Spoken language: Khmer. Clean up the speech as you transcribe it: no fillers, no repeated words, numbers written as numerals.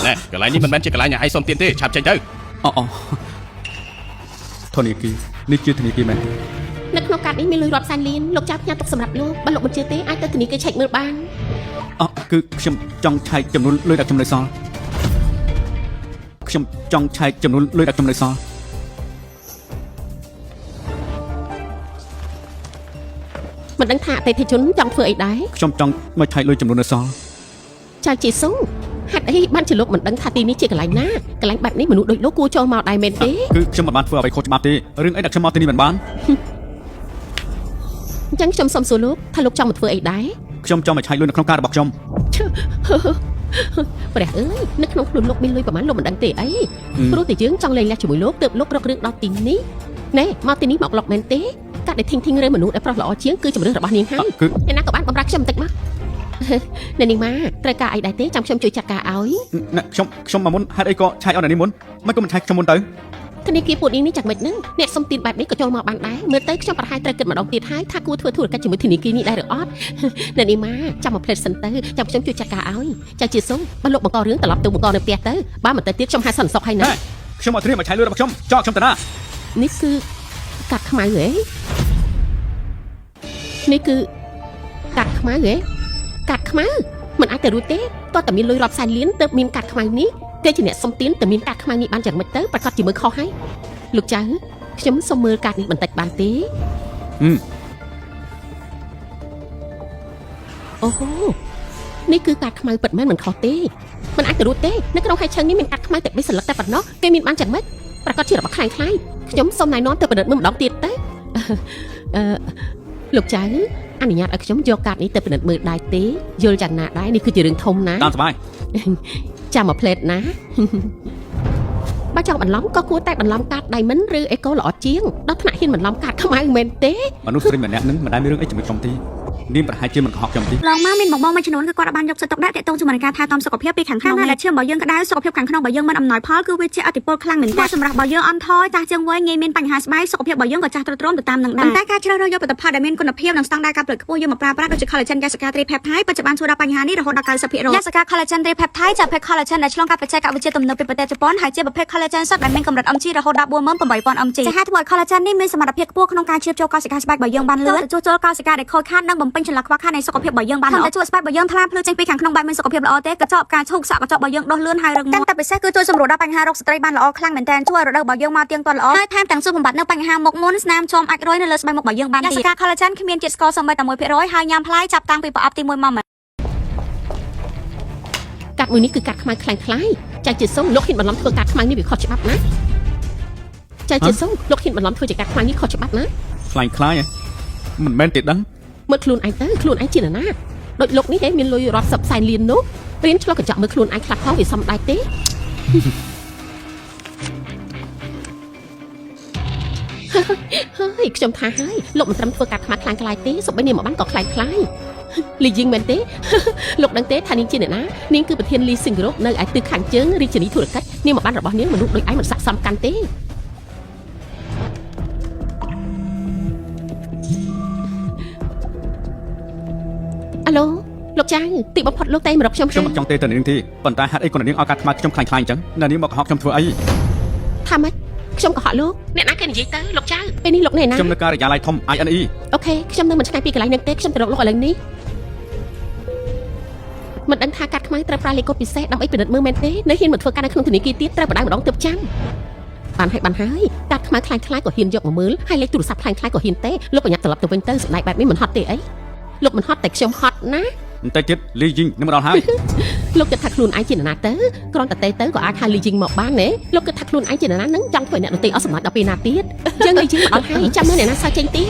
ណែកន្លែងនេះមិនមែនជាកន្លែងឲ្យឯងសុំទានទេឆាប់ចេញទៅអូធនីគារនេះជាធនីគារមែននៅក្នុងកាតនេះមានលុយរាប់សែនលានលោកចៅផ្ញើទុកសម្រាប់លោកបើលោកមិនជឿទេអាចទៅធនីគារឆែកមើលបានគឺខ្ញុំចង់ឆែកចំនួនលុយដែលខ្ញុំនៅសល់ខ្ញុំចង់ឆែកចំនួនលុយដែលខ្ញុំនៅសល់មិនដឹងថាអតិថិជនចង់ធ្វើអីដែរខ្ញុំចង់មកឆែកលុយចំនួននៅសល់ចៅជាស៊ូហេតុអីបានជាលោកមិនដឹងថាទីនេះជាកន្លែងណាកន្លែងបែបនេះមនុស្សដូចលោកគួរចូលមកដែរមែនទេគឺខ្ញុំមិនបានធ្វើអ្វីខុសច្បាប់ទេរឿងអីដែលខ្ញុំមកទីនេះមិនបានអញ្ចឹងខ្ញុំសុំសួរលោកថាលោកចង់មកធ្វើអីដែរខ្ញុំចង់មកឆែកលុយនៅក្នុងការរបស់ខ្ញុំព្រះអើយនៅក្នុងខ្លួនលោកមានលុយប្រហែលលោកមិនដឹងទេអីព្រោះតែយើងចង់លេងលះជាមួយលោកទើបលោករករឿងដល់ទីនេះណែមកទីនេះមកលោកមែនទេកាត់ដែលធីងរើមនុស្សដែលប្រុសល្អជាងគឺជំរឿនរបស់នាងហើយអ្នកណាក៏បានបំរើខ្ញុំបន្តិចមកអ្នកនាងមកត្រូវការអីដែរទេចាំខ្ញុំជួយចាត់ការឲ្យខ្ញុំមកមុនហេតុអីក៏ឆែកអត់នេះមុនមិនក៏មិនឆែកខ្ញុំមុនទៅធនីគារពួកនេះចាំមិនហ្នឹងអ្នកសុំទានបែបនេះក៏ចូលមកបានដែរមើលទៅខ្ញុំប្រហែលត្រូវគិតម្ដងទៀតហើយថាគួរធ្វើធុរកិច្ចជាមួយធនីគារនេះដែរឬអត់អ្នកនាងមកចាំមកផ្លេតសិនទៅចាំខ្ញុំជួយចាត់ការឲ្យចាជាសុំបើលោកបង្ករឿងត្រឡប់ទៅបង្កនៅផ្ទះទៅបើមិនទៅទៀតខ្ញុំហៅសន្តិសុខហើយណាខ្ញុំអត់ត្រៀមមកឆែកលុយរបស់ខ្ញុំចោលខ្ញុំទៅណានេះគឺកាត់ខ្មៅហ៎នេះគឺកាត់ខ្មៅហ៎កាត់ខ្មៅមិនអាចទៅរួចទេតើតែមានលុយរាប់សែនលានទើបមានកាត់ខ្មៅនេះគេជាអ្នកសុំទានតែមានកាត់ខ្មៅនេះបានយ៉ាងម៉េចទៅប្រកាសជាមើលខុសហើយលោកចៅខ្ញុំសុំមើលកាត់នេះបន្តិចបានទេអូហូនេះគឺកាត់ខ្មៅពិតមែនមិនខុសទេមិនអាចទៅរួចទេនៅក្នុងហេតុឆឹងនេះមានកាត់ខ្មៅតែ3សន្លឹកតែប៉ុណ្ណោះគេមានបានយ៉ាងម៉េចប្រកាសជារបស់ខ្លាំងខ្លាយខ្ញុំសុំណែនាំទៅពិនិត្យមើលម្ដងទៀតទៅលោកចៅអនុញ្ញាតឲ្យខ្ញុំយកកាតនេះទៅពិនិត្យមើលដែរទេយល់យ៉ាងណាដែរនេះគឺជារឿងធំណាតាមសប្បាយចាំមកផ្លេតណាបើចង់បន្លំក៏គួរតែបន្លំកាត Diamond ឬ Eco ល្អជាងដល់ថ្នាក់ហ៊ានបន្លំកាតខ្មៅមែនទេមនុស្សស្រីម្នាក់នឹងមិនដែលមានរឿងអីជាមួយខ្ញុំទេនាងប្រហែលជាមិនកុហកខ្ញុំទេឡងមកមានបងមួយចំនួនគឺគាត់បានយកចិត្តទុកដាក់ទាក់ទងជាមួយនឹងការថែទាំសុខភាពពីខាងក្នុងដែលឈាមរបស់យើងក្តៅសុខភាពខាងក្នុងរបស់យើងមិនអំណោយផលគឺវាជាឥទ្ធិពលខ្លាំងមែនតើសម្រាប់របស់យើងអន់ថយចាស់ជាងវ័យងាយមានបញ្ហាស្បែកសុខភាពរបស់យើងក៏ចាស់ទ្រុឌទ្រោមទៅតាមនឹងដែរតែការជ្រើសរើសយកផលិតផលដែលមានគុណភាពនិងស្តង់ដារការផលិតខ្ពស់យកមកប្រើប្រាស់ដូចជា collagen Jessica Tripeptide បច្ចុប្បន្នជួយដល់បញ្ហានេះរហូតដល់ 90% Jessica Collagen Tripeptide ជាប្រភេទ collagen ដែលឆ្លងកាត់បច្ចេកវិទ្យាទំនើបពីប្រទេសជប៉ុនហើយជាប្រភេទ collagen សុទ្ធដែលមានកម្រិត mg រហូតដល់ 48000 mg ជាហេតុធ្វើឲ្យ collagen នេះមានសមត្ថភាពខ្ពស់ក្នុងការជ្រាបចូលកោសិកាស្បែករបស់យើងបានលឿនជួសជុលកោសិកាដែលខូចខាតនិងបំពេញចន្លោះខ្វះខាតនៃសុខភាពរបស់យើងបានល្អជួយស្បែករបស់យើងថ្លាភ្លឺចេញពីខាងក្នុងបែបមានសុខភាពល្អទេកញ្ចក់ការឈូកសក់កញ្ចក់របស់យើងដុសលឿនហើយរឹងមាំតែពិសេសគឺជួយសម្រួលដល់បញ្ហារោគស្ត្រីបានល្អខ្លាំងមែនទែនជួយឲ្យរដូវរបស់យើងមកទៀងទាត់ល្អហើយថែមទាំងជួយបំបត្តិនៅបញ្ហាមុខមុនស្នាមជាំអាចរយនៅលើស្បែកមុខរបស់យើងបានទៀតJessica Collagen គ្មានជាតិស្ករសូម្បីតែ 1% ហើយញ៉ាំផ្លែចាប់តាំងពីប្រអប់ទី1មកកាត់មួយនេះគឺកាត់ខ្មៅខ្លាំងខ្លាយចៅជាសុំលោកហ៊ានបន្លំធ្វើកាត់ខ្មៅនេះវាខុសច្បាប់ណាចៅជាសុំលោកហ៊ានបន្លំធ្វើជាកាត់ខ្មៅនេះខុសច្បាប់ណាខ្លាំងខ្លាយមិនមែនទេដឹងមើលខ្លួនឯងទៅខ្លួនឯងជានរណាដូចលោកនេះឯងមានលុយរាប់សិបសែនលាននោះរៀនឆ្លុះកញ្ចក់មើលខ្លួនឯងខ្លះផងវាសមដែរទេហើយខ្ញុំថាហើយលោកមិនត្រឹមធ្វើការខ្មាស់ខ្លាំងខ្លាយទេសូម្បីនាងមកបានក៏ខ្លាំងខ្លាយលីយីងមែនទេលោកដឹងទេថានាងជាអ្នកណានាងគឺប្រធានលីស៊ីងគ្រូនៅឯទិសខាងជើងរាជធានីធុរកិច្ចនាងមកបានរបស់នាងមនុស្សដូចឯងមិនស័ក្តិសមកាន់ទេអាឡូលោកចៅទីបំផុតលោកតែមករកខ្ញុំមិនចង់ទេទៅនាងទេប៉ុន្តែហេតុអីក៏នាងឲ្យកាត់ខ្មៅខ្ញុំខ្លាំងខ្លាយអញ្ចឹងនាងមកកុហកខ្ញុំធ្វើអីថាម៉េចខ្ញុំកុហកលោកអ្នកណាគេនិយាយទៅលោកចៅពេលនេះលោកនៅណាខ្ញុំនៅការិយាល័យធំ INE អូខេខ្ញុំនៅមិនឆ្ងាយពីកន្លែងនេះទេខ្ញុំទៅរកលោកឥឡូវនេះមិនដឹងថាកាត់ខ្មៅត្រូវប្រើលេខកូដពិសេសដើម្បីពិនិត្យមើលមែនទេនៅហ៊ានមកធ្វើការនៅក្នុងធនាគារទៀតត្រូវបដៅម្ដងទើបចាំបានហើយកាត់ខ្មៅខ្លាំងខ្លាយក៏ហ៊ានយកមកមើលហើយលេខទូរស័ព្ទខ្លាំងខ្លាយក៏ហ៊ានទេលោកប្រញាប់ត្រឡប់ទៅវិញទៅសម្ដែងបែបនេះមិនហត់ទេអីលោកមិនហត់តែខ្ញុំហត់ណាបន្តិចទៀតលីយីងនឹងមកដល់ហើយលោកគិតថាខ្លួនឯងជានរណាទៅគ្រាន់តែទៅក៏អាចហៅលីយីងមកបានទេលោកគិតថាខ្លួនឯងជានរណានឹងចង់ធ្វើអ្នកដទៃអស់សម្រាប់ដល់ពេលណាទៀតយើងលីយីងមកដល់ហើយចាំមើលអ្នកណាសើចេញទី